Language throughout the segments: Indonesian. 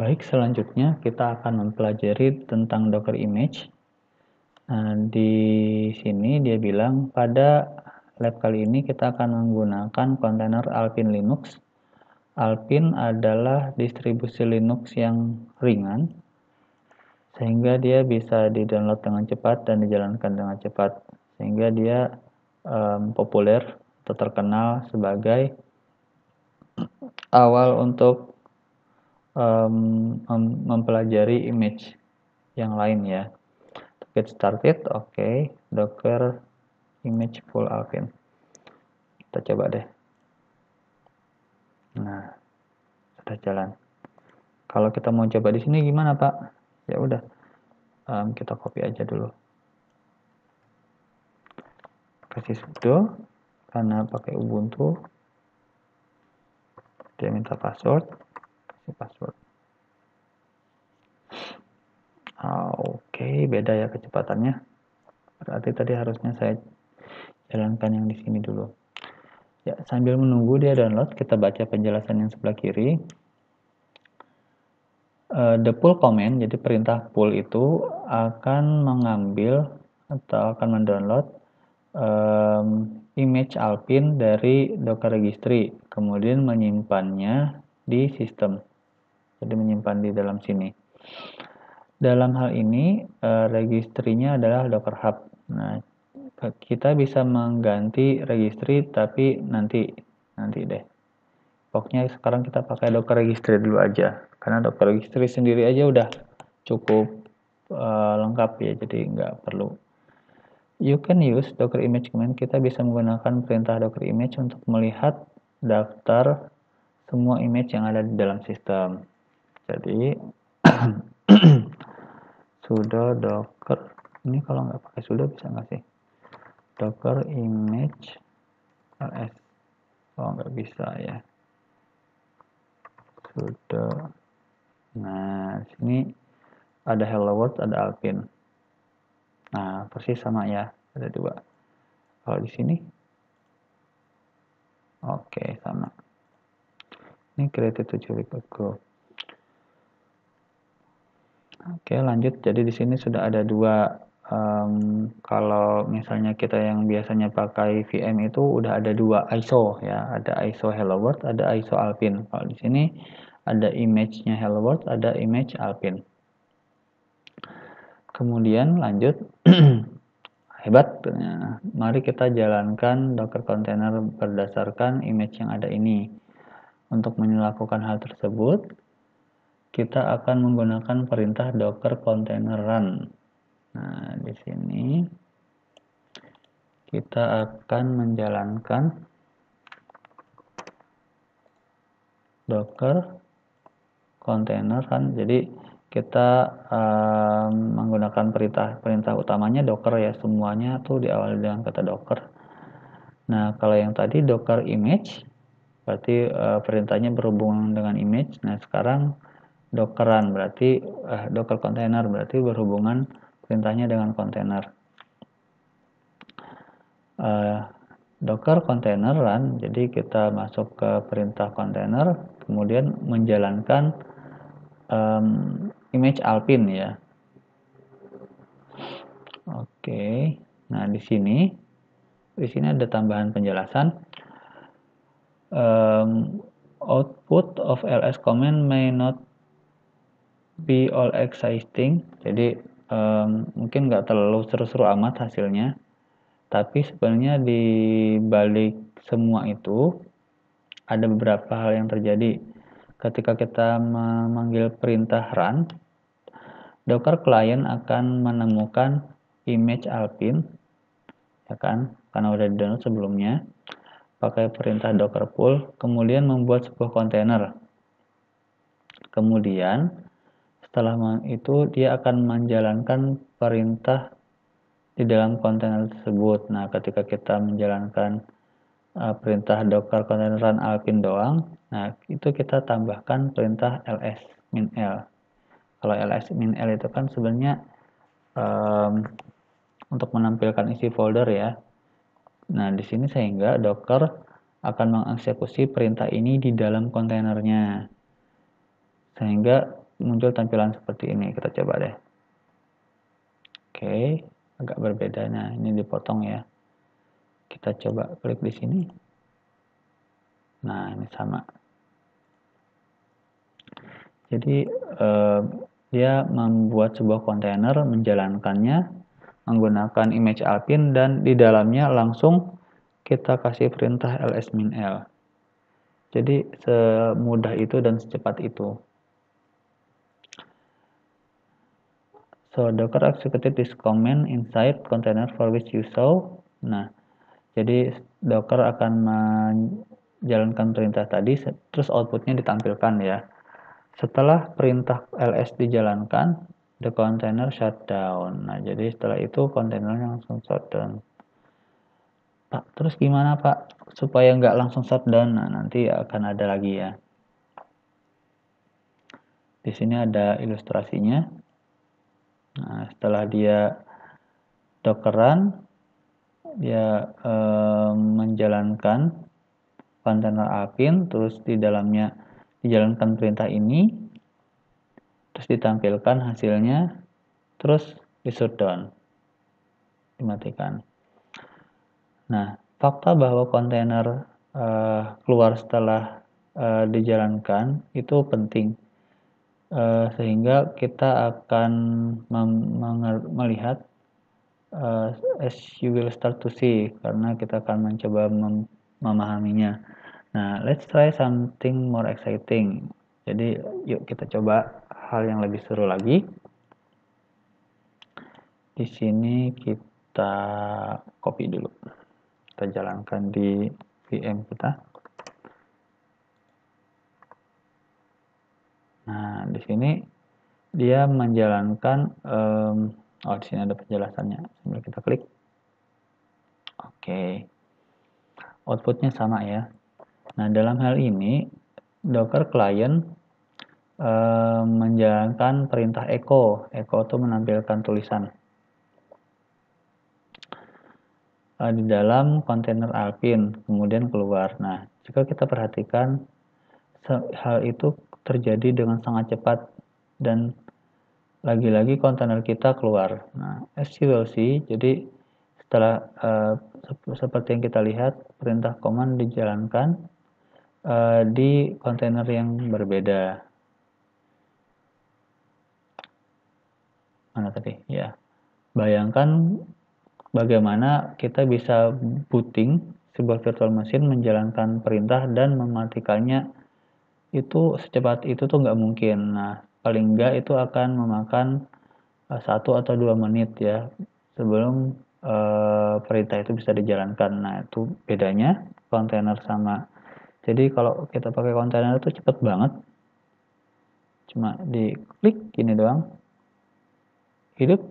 Baik, selanjutnya kita akan mempelajari tentang Docker Image. Nah, di sini dia bilang pada lab kali ini kita akan menggunakan kontainer Alpine Linux. Alpine adalah distribusi Linux yang ringan, sehingga dia bisa di-download dengan cepat dan dijalankan dengan cepat. Sehingga dia populer atau terkenal sebagai awal untuk mempelajari image yang lain ya. Get started, oke. Docker image full Alpine. Kita coba deh. Nah, sudah jalan. Kalau kita mau coba di sini gimana, Pak? Ya udah, kita copy aja dulu. Kasih sudo, karena pakai Ubuntu. Dia minta password, kasih password. Oke, beda ya kecepatannya. Berarti tadi harusnya saya jalankan yang di sini dulu. Ya, sambil menunggu dia download, kita baca penjelasan yang sebelah kiri. The pull command, jadi perintah pull itu akan mengambil atau akan mendownload image Alpine dari Docker registry, kemudian menyimpannya di sistem. Jadi menyimpan di dalam sini. Dalam hal ini registrinya adalah Docker Hub. Nah, kita bisa mengganti registry tapi nanti deh. Pokoknya sekarang kita pakai Docker registry dulu aja, karena Docker registry sendiri aja udah cukup lengkap ya, jadi nggak perlu. You can use Docker image command. Kita bisa menggunakan perintah Docker image untuk melihat daftar semua image yang ada di dalam sistem. Jadi sudo docker, ini kalau nggak pakai sudo bisa nggak sih? Docker image ls, oh nggak bisa ya. Sudo. Nah, sini ada hello world, ada Alpine. Nah, persis sama ya, ada dua. Kalau di sini, oke, sama. Ini created 7 week ago. Oke, lanjut. Jadi di sini sudah ada dua. Kalau misalnya kita yang biasanya pakai VM itu udah ada dua ISO ya, ada ISO Hello World, ada ISO Alpine. Kalau di sini ada image-nya Hello World, ada image Alpine. Kemudian lanjut, hebat. Nah, mari kita jalankan Docker container berdasarkan image yang ada ini. Untuk melakukan hal tersebut, kita akan menggunakan perintah docker container run. Nah, di sini kita akan menjalankan docker container run. Jadi kita menggunakan perintah utamanya docker ya, semuanya tuh diawali dengan kata docker. Nah, kalau yang tadi docker image berarti perintahnya berhubungan dengan image. Nah, sekarang docker run berarti docker container berarti berhubungan perintahnya dengan kontainer. Docker container run, jadi kita masuk ke perintah container, kemudian menjalankan image Alpine ya. Oke, nah di sini ada tambahan penjelasan. Output of ls command may not be all exciting, jadi mungkin nggak terlalu seru-seru amat hasilnya, tapi sebenarnya di balik semua itu ada beberapa hal yang terjadi. Ketika kita memanggil perintah run, Docker client akan menemukan image Alpine, ya kan, karena udah di-download sebelumnya, pakai perintah docker pull, kemudian membuat sebuah kontainer. Kemudian setelah itu dia akan menjalankan perintah di dalam kontainer tersebut. Nah, ketika kita menjalankan perintah docker container run Alpine doang, nah itu kita tambahkan perintah ls min l. Kalau ls min l itu kan sebenarnya untuk menampilkan isi folder ya. Nah, di sini sehingga Docker akan mengeksekusi perintah ini di dalam kontainernya. Sehingga muncul tampilan seperti ini. Kita coba deh. Oke, agak berbeda. Nah, ini dipotong ya. Kita coba klik di sini. Nah, ini sama. Jadi dia membuat sebuah kontainer, menjalankannya menggunakan image Alpine, dan di dalamnya langsung kita kasih perintah ls-l. Jadi semudah itu dan secepat itu. So Docker executed this command inside container for which you saw. Nah, jadi Docker akan menjalankan perintah tadi, terus outputnya ditampilkan ya. Setelah perintah ls dijalankan, the container shutdown. Nah, jadi setelah itu kontainernya langsung shutdown. Pak, terus gimana Pak supaya nggak langsung shutdown? Nah, nanti akan ada lagi ya. Di sini ada ilustrasinya. Nah, setelah dia dockeran, dia menjalankan kontainer Alpine, terus di dalamnya dijalankan perintah ini, terus ditampilkan hasilnya, terus di shutdown, dimatikan. Nah, fakta bahwa kontainer keluar setelah dijalankan itu penting, sehingga kita akan melihat as you will start to see, karena kita akan mencoba memahaminya. Nah, let's try something more exciting. Jadi, yuk kita coba hal yang lebih seru lagi. Di sini kita copy dulu. Kita jalankan di VM kita. Nah, di sini dia menjalankan di sini ada penjelasannya. Sambil kita klik. Oke. Outputnya sama ya. Nah, dalam hal ini Docker client menjalankan perintah echo. Echo itu menampilkan tulisan di dalam kontainer Alpine, kemudian keluar. Nah, jika kita perhatikan, hal itu terjadi dengan sangat cepat dan lagi-lagi kontainer kita keluar. Nah, as you will see, jadi setelah seperti yang kita lihat, perintah command dijalankan di kontainer yang berbeda. Mana tadi? Ya. Bayangkan bagaimana kita bisa booting sebuah virtual machine, menjalankan perintah dan mematikannya itu secepat itu tuh nggak mungkin. Nah, paling nggak itu akan memakan 1 atau 2 menit ya sebelum perintah itu bisa dijalankan. Nah, itu bedanya kontainer sama. Jadi kalau kita pakai kontainer itu cepet banget. Cuma diklik gini doang. Hidup,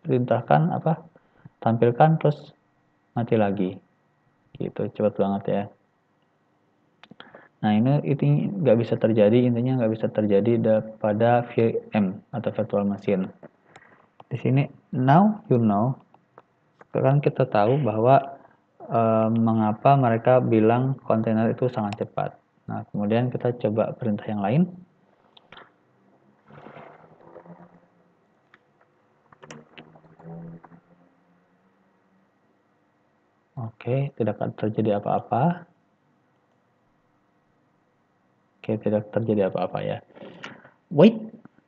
perintahkan apa? Tampilkan terus mati lagi. Gitu, cepet banget ya. Nah, ini nggak bisa terjadi, intinya nggak bisa terjadi pada VM atau virtual machine. Di sini, now you know, sekarang kita tahu bahwa mengapa mereka bilang kontainer itu sangat cepat. Nah, kemudian kita coba perintah yang lain. Oke, tidak terjadi apa-apa. Oke, tidak terjadi apa-apa ya. Wait,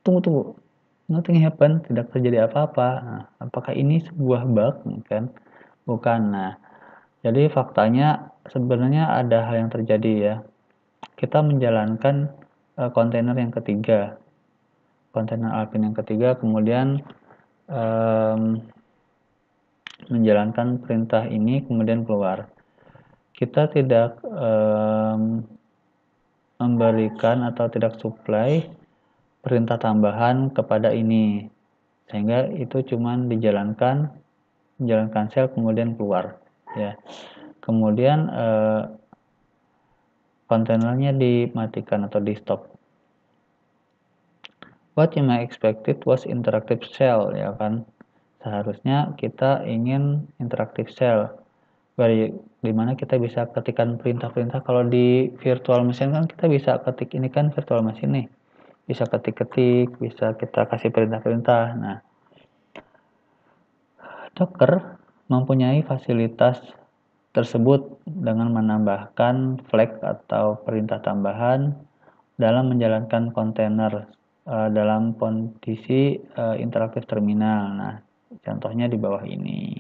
tunggu. Nothing happen, tidak terjadi apa-apa. Nah, apakah ini sebuah bug? Kan? Bukan. Nah, jadi faktanya sebenarnya ada hal yang terjadi ya. Kita menjalankan kontainer yang ketiga. Kontainer Alpine yang ketiga, kemudian menjalankan perintah ini, kemudian keluar. Kita tidak memberikan atau tidak supply perintah tambahan kepada ini, sehingga itu cuman menjalankan shell kemudian keluar ya. Kemudian kontainernya dimatikan atau di stop. What you may expected was interactive shell ya kan. Seharusnya kita ingin interactive shell, dimana kita bisa ketikkan perintah-perintah. Kalau di virtual machine kan kita bisa ketik, ini kan virtual machine nih, bisa ketik-ketik, bisa kita kasih perintah-perintah. Nah, Docker mempunyai fasilitas tersebut dengan menambahkan flag atau perintah tambahan dalam menjalankan kontainer dalam kondisi interaktif terminal. Nah, contohnya di bawah ini.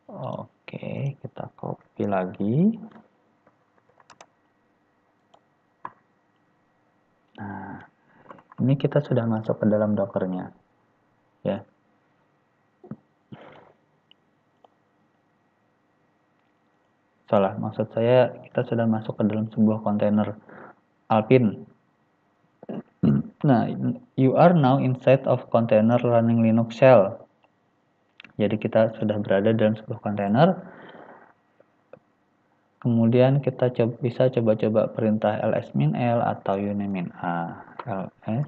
Oke, kita copy lagi. Nah, ini kita sudah masuk ke dalam Docker-nya. Ya. Salah, maksud saya kita sudah masuk ke dalam sebuah kontainer Alpine. Nah, you are now inside of container running Linux shell. Jadi kita sudah berada dalam sebuah kontainer. Kemudian kita bisa coba-coba perintah ls-l atau uname-a. ls-l.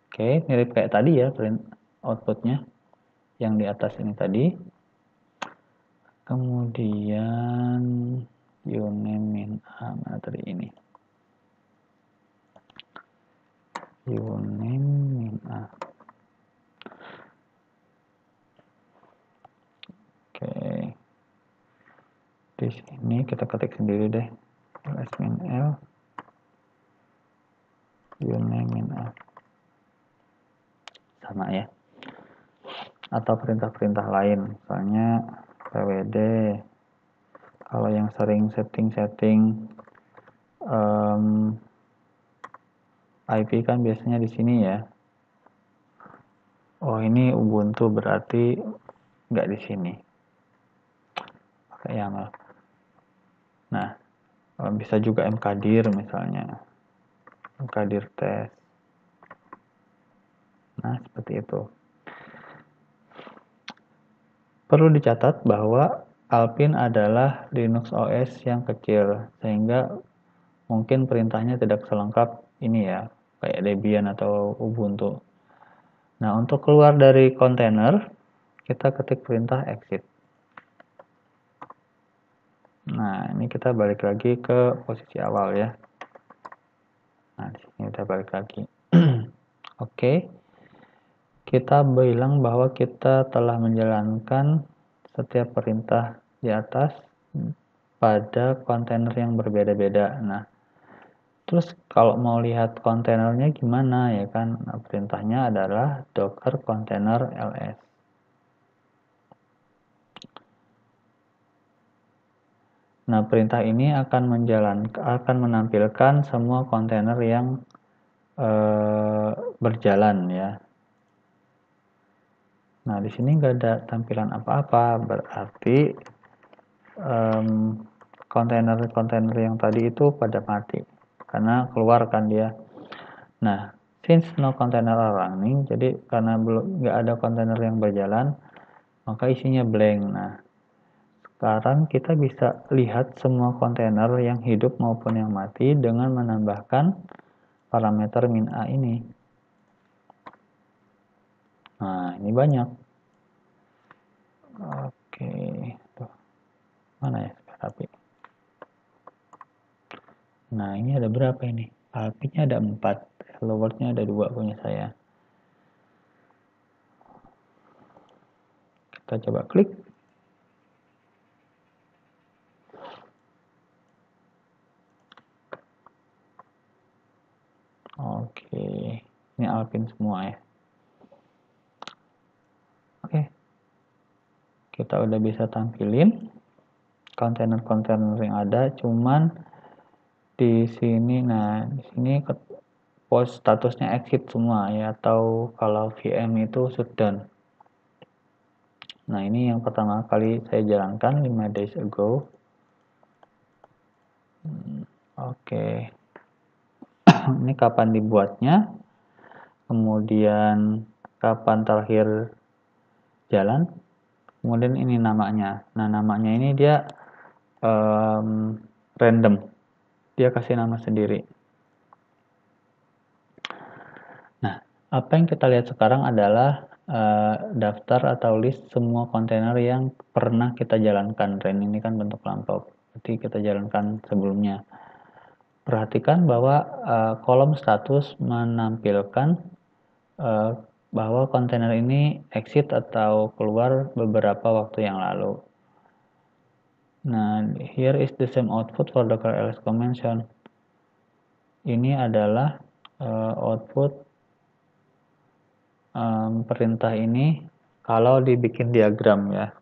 Oke, mirip kayak tadi ya outputnya yang di atas ini tadi. Kemudian uname-a mana tadi ini? Uname-a. Oke. Di sini kita ketik sendiri deh. ls-l uname-a. Sama ya. Atau perintah-perintah lain, misalnya pwd. Kalau yang sering setting IP kan biasanya di sini ya. Oh, ini Ubuntu berarti nggak di sini. Pakai YAML. Nah, bisa juga mkdir misalnya. Mkdir test. Nah, seperti itu. Perlu dicatat bahwa Alpine adalah Linux OS yang kecil, sehingga mungkin perintahnya tidak selengkap ini ya, kayak Debian atau Ubuntu. Nah, untuk keluar dari kontainer, kita ketik perintah exit. Nah, ini kita balik lagi ke posisi awal ya. Nah, di sini kita balik lagi. Oke. Kita bilang bahwa kita telah menjalankan setiap perintah di atas pada kontainer yang berbeda-beda. Nah, terus kalau mau lihat kontainernya gimana ya kan? Nah, perintahnya adalah docker container ls. Nah, perintah ini akan menampilkan semua kontainer yang berjalan ya. Nah, di sini nggak ada tampilan apa-apa, berarti kontainer-kontainer yang tadi itu pada mati karena keluar kan dia. Nah, since no container are running, jadi karena belum nggak ada kontainer yang berjalan, maka isinya blank. Nah, sekarang kita bisa lihat semua kontainer yang hidup maupun yang mati dengan menambahkan parameter min-a ini. Nah, ini banyak. Oke, tuh. Mana ya tapi? Nah, ini ada berapa ini? Alpine-nya ada 4, hello world-nya ada 2 punya saya. Kita coba klik. Oke, ini Alpine semua ya. Oke, kita udah bisa tampilin kontainer-kontainer yang ada, cuman di sini, nah di sini post statusnya exit semua ya, atau kalau VM itu shutdown. Nah, ini yang pertama kali saya jalankan 5 days ago. Oke. Ini kapan dibuatnya, kemudian kapan terakhir jalan, kemudian ini namanya. Nah, namanya ini dia random, dia kasih nama sendiri. Nah, apa yang kita lihat sekarang adalah daftar atau list semua kontainer yang pernah kita jalankan. Run ini kan bentuk lampau, berarti kita jalankan sebelumnya. perhatikan bahwa kolom status menampilkan bahwa kontainer ini exit atau keluar beberapa waktu yang lalu. Nah, here is the same output for Docker ls convention. Ini adalah output perintah ini kalau dibikin diagram ya.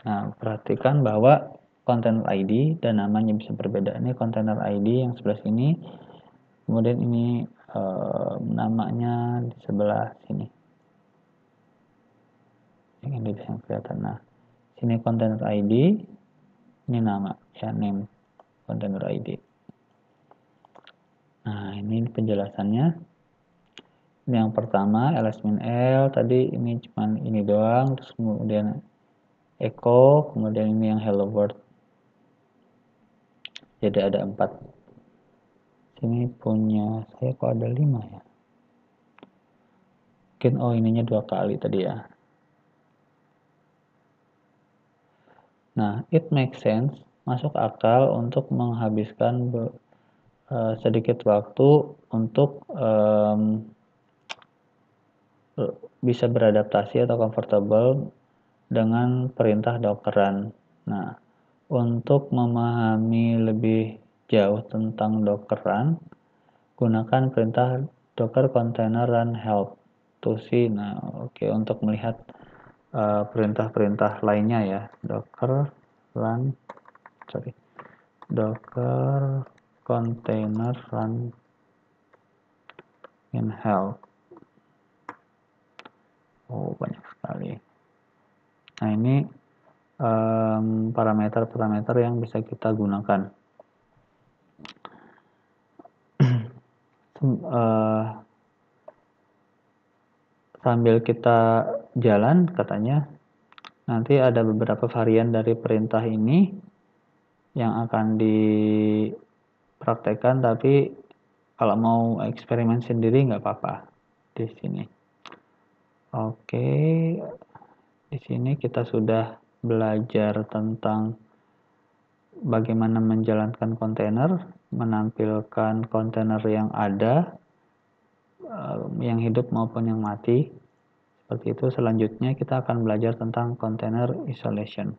Nah, perhatikan bahwa container ID dan namanya bisa berbeda. Ini container ID yang sebelah sini, kemudian ini namanya di sebelah sini. Ini yang kelihatan. Nah, sini container ID, ini nama ya, name container ID. Nah, ini penjelasannya. Ini yang pertama ls-l tadi ini cuman ini doang, terus kemudian echo, kemudian ini yang hello world. Jadi ada 4. Sini punya saya kok ada 5 ya. Mungkin ininya 2 kali tadi ya. Nah, it makes sense, masuk akal untuk menghabiskan sedikit waktu untuk bisa beradaptasi atau comfortable dengan perintah dockeran. Nah, untuk memahami lebih jauh tentang dockeran, gunakan perintah docker container run help to see. Nah, oke, untuk melihat perintah-perintah lainnya ya, docker container run in help. Oh, banyak sekali. Nah, ini parameter-parameter yang bisa kita gunakan. Sambil kita jalan, katanya nanti ada beberapa varian dari perintah ini yang akan dipraktekkan, tapi kalau mau eksperimen sendiri nggak apa-apa di sini. Oke, di sini kita sudah belajar tentang bagaimana menjalankan kontainer, menampilkan kontainer yang ada, yang hidup maupun yang mati. Seperti itu. Selanjutnya kita akan belajar tentang container isolation.